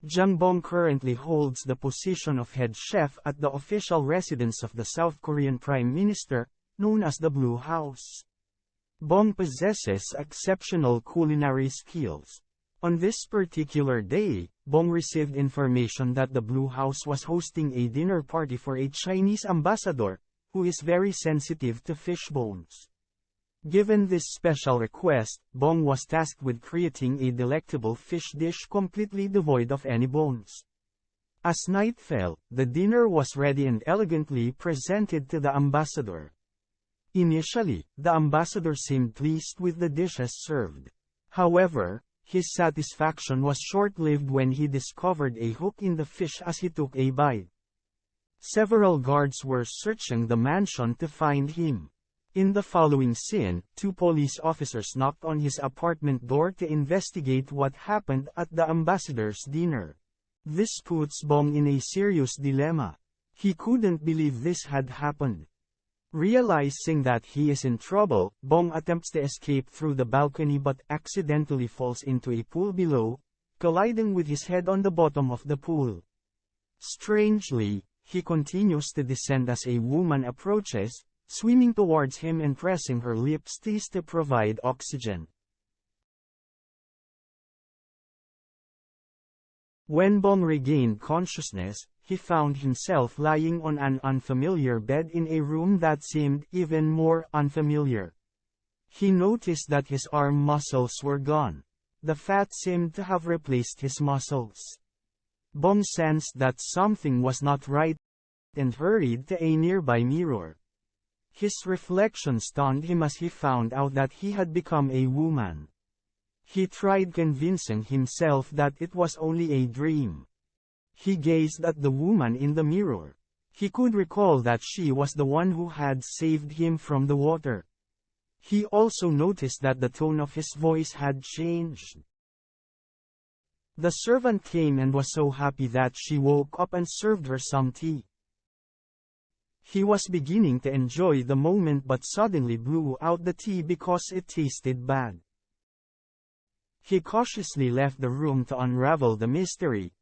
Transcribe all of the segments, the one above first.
Jang Bong currently holds the position of head chef at the official residence of the South Korean Prime Minister, known as the Blue House. Bong possesses exceptional culinary skills. On this particular day, Bong received information that the Blue House was hosting a dinner party for a Chinese ambassador, who is very sensitive to fish bones. Given this special request, Bong was tasked with creating a delectable fish dish completely devoid of any bones. As night fell, the dinner was ready and elegantly presented to the ambassador. Initially, the ambassador seemed pleased with the dishes served. However, his satisfaction was short-lived when he discovered a hook in the fish as he took a bite. Several guards were searching the mansion to find him. In the following scene, 2 police officers knocked on his apartment door to investigate what happened at the ambassador's dinner. This puts Bong in a serious dilemma. He couldn't believe this had happened. Realizing that he is in trouble, Bong attempts to escape through the balcony but accidentally falls into a pool below, colliding with his head on the bottom of the pool. Strangely, he continues to descend as a woman approaches, swimming towards him and pressing her lips to provide oxygen. When Bong regained consciousness, he found himself lying on an unfamiliar bed in a room that seemed even more unfamiliar. He noticed that his arm muscles were gone. The fat seemed to have replaced his muscles. Bong sensed that something was not right and hurried to a nearby mirror. His reflection stunned him as he found out that he had become a woman. He tried convincing himself that it was only a dream. He gazed at the woman in the mirror. He could recall that she was the one who had saved him from the water. He also noticed that the tone of his voice had changed. The servant came and was so happy that she woke up and served her some tea. He was beginning to enjoy the moment but suddenly blew out the tea because it tasted bad. He cautiously left the room to unravel the mystery,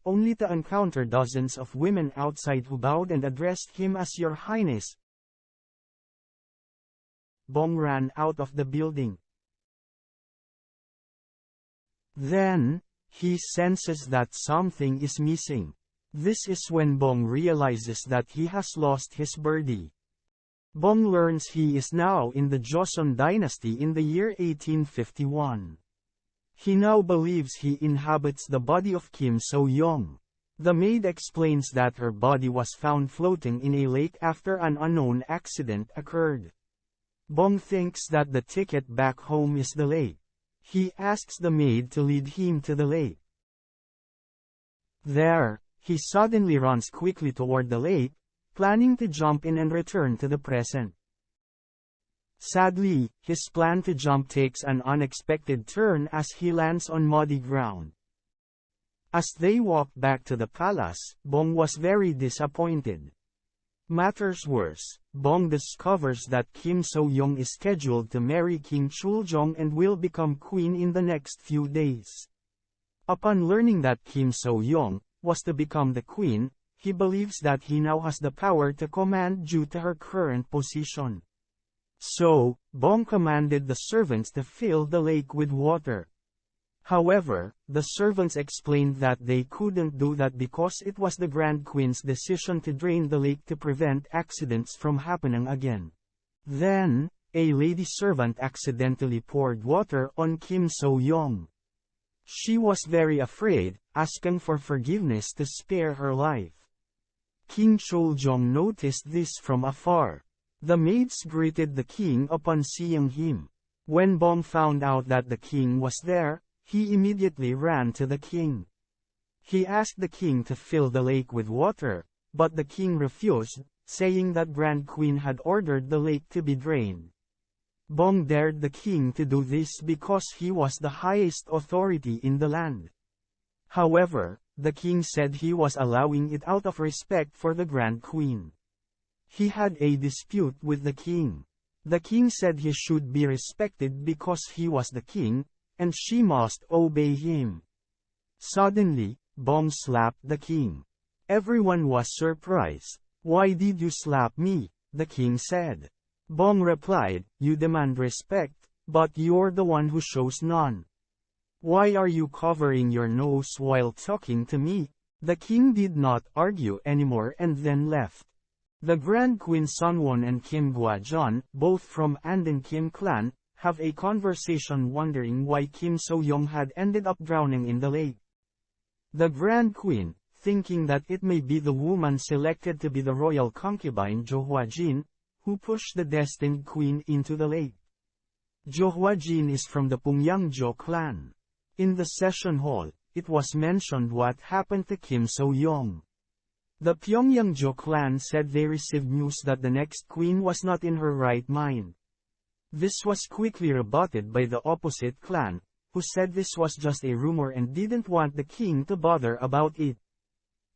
only to encounter dozens of women outside who bowed and addressed him as Your Highness. Bong ran out of the building. Then, he senses that something is missing. This is when Bong realizes that he has lost his birdie. Bong learns he is now in the Joseon dynasty in the year 1851. He now believes he inhabits the body of Kim So-young. The maid explains that her body was found floating in a lake after an unknown accident occurred. Bong thinks that the ticket back home is the lake. He asks the maid to lead him to the lake. There, he suddenly runs quickly toward the lake, planning to jump in and return to the present. Sadly, his plan to jump takes an unexpected turn as he lands on muddy ground. As they walked back to the palace, Bong was very disappointed. Matters worse, Bong discovers that Kim So-young is scheduled to marry King Chul-jong and will become queen in the next few days. Upon learning that Kim So-young was to become the queen, he believes that he now has the power to command due to her current position. So, Bong commanded the servants to fill the lake with water. However, the servants explained that they couldn't do that because it was the Grand Queen's decision to drain the lake to prevent accidents from happening again. Then, a lady servant accidentally poured water on Kim So-young. She was very afraid, asking for forgiveness to spare her life. King Chul-jong noticed this from afar. The maids greeted the king upon seeing him. When Bong found out that the king was there, he immediately ran to the king. He asked the king to fill the lake with water, but the king refused, saying that Grand Queen had ordered the lake to be drained. Bong dared the king to do this because he was the highest authority in the land. However, the king said he was allowing it out of respect for the Grand Queen. He had a dispute with the king. The king said he should be respected because he was the king, and she must obey him. Suddenly, Bong slapped the king. Everyone was surprised. "Why did you slap me?" the king said. Bong replied, "You demand respect, but you're the one who shows none. Why are you covering your nose while talking to me?" The king did not argue anymore and then left. The Grand Queen Sunwon and Kim Gwajon, both from Anden Kim clan, have a conversation wondering why Kim So-young had ended up drowning in the lake. The Grand Queen, thinking that it may be the woman selected to be the royal concubine Jo Hwa-jin, who pushed the destined queen into the lake. Jo Hwa-jin is from the Pungyang-jo clan. In the session hall, it was mentioned what happened to Kim So-young. The Pyongyang-jo clan said they received news that the next queen was not in her right mind. This was quickly rebutted by the opposite clan, who said this was just a rumor and didn't want the king to bother about it.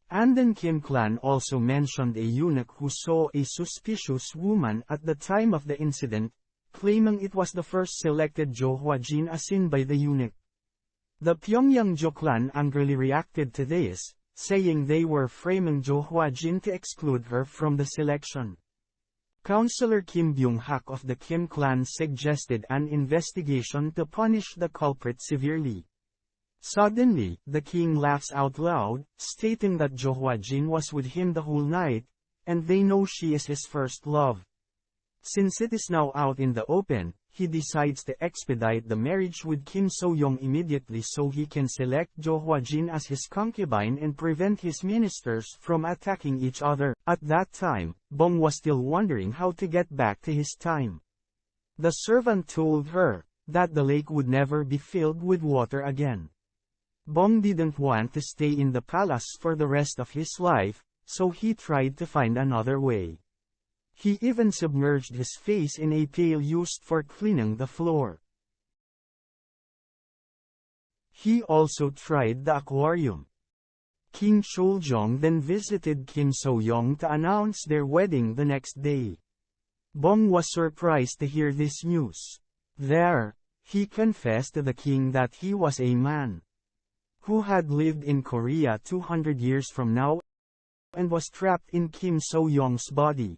Anden Kim clan also mentioned a eunuch who saw a suspicious woman at the time of the incident, claiming it was the first selected Jo Hwa-jin as seen by the eunuch. The Pyongyang-jo clan angrily reacted to this, saying they were framing Jo Hwa-jin to exclude her from the selection. Councillor Kim Byung-hak of the Kim clan suggested an investigation to punish the culprit severely. Suddenly, the king laughs out loud, stating that Jo Hwa-jin was with him the whole night, and they know she is his first love. Since it is now out in the open, he decides to expedite the marriage with Kim So-young immediately so he can select Jo Hwa-jin as his concubine and prevent his ministers from attacking each other. At that time, Bong was still wondering how to get back to his time. The servant told her that the lake would never be filled with water again. Bong didn't want to stay in the palace for the rest of his life, so he tried to find another way. He even submerged his face in a pail used for cleaning the floor. He also tried the aquarium. King Choljong then visited Kim So-young to announce their wedding the next day. Bong was surprised to hear this news. There, he confessed to the king that he was a man who had lived in Korea 200 years from now and was trapped in Kim So-young's body.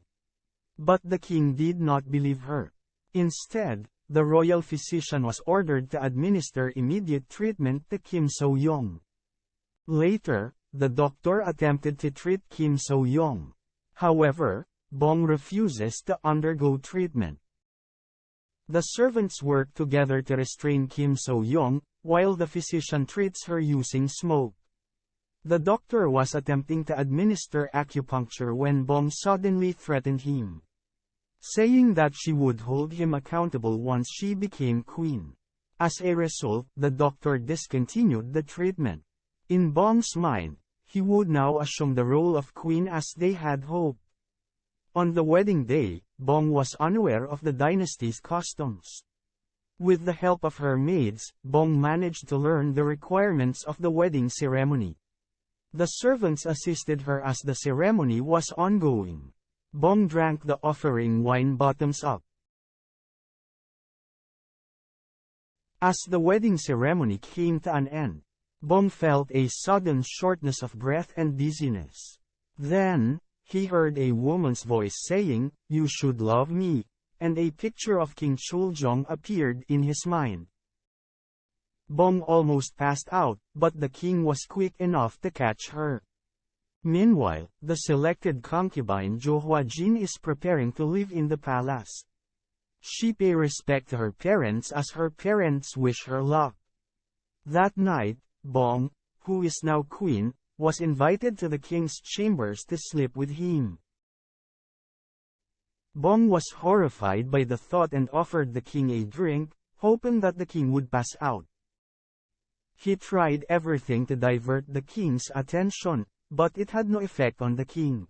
But the king did not believe her. Instead, the royal physician was ordered to administer immediate treatment to Kim So-young. Later, the doctor attempted to treat Kim So-young. However, Bong refuses to undergo treatment. The servants work together to restrain Kim So-young, while the physician treats her using smoke. The doctor was attempting to administer acupuncture when Bong suddenly threatened him, saying that she would hold him accountable once she became queen. As a result, the doctor discontinued the treatment. In Bong's mind, he would now assume the role of queen as they had hoped. On the wedding day, Bong was unaware of the dynasty's customs. With the help of her maids, Bong managed to learn the requirements of the wedding ceremony. The servants assisted her as the ceremony was ongoing. Bong drank the offering wine bottoms up. As the wedding ceremony came to an end, Bong felt a sudden shortness of breath and dizziness. Then, he heard a woman's voice saying, "You should love me," and a picture of King Choljong appeared in his mind. Bong almost passed out, but the king was quick enough to catch her. Meanwhile, the selected concubine Jo Hwa-jin is preparing to live in the palace. She pays respect to her parents as her parents wish her luck. That night, Bong, who is now queen, was invited to the king's chambers to sleep with him. Bong was horrified by the thought and offered the king a drink, hoping that the king would pass out. He tried everything to divert the king's attention, but it had no effect on the king.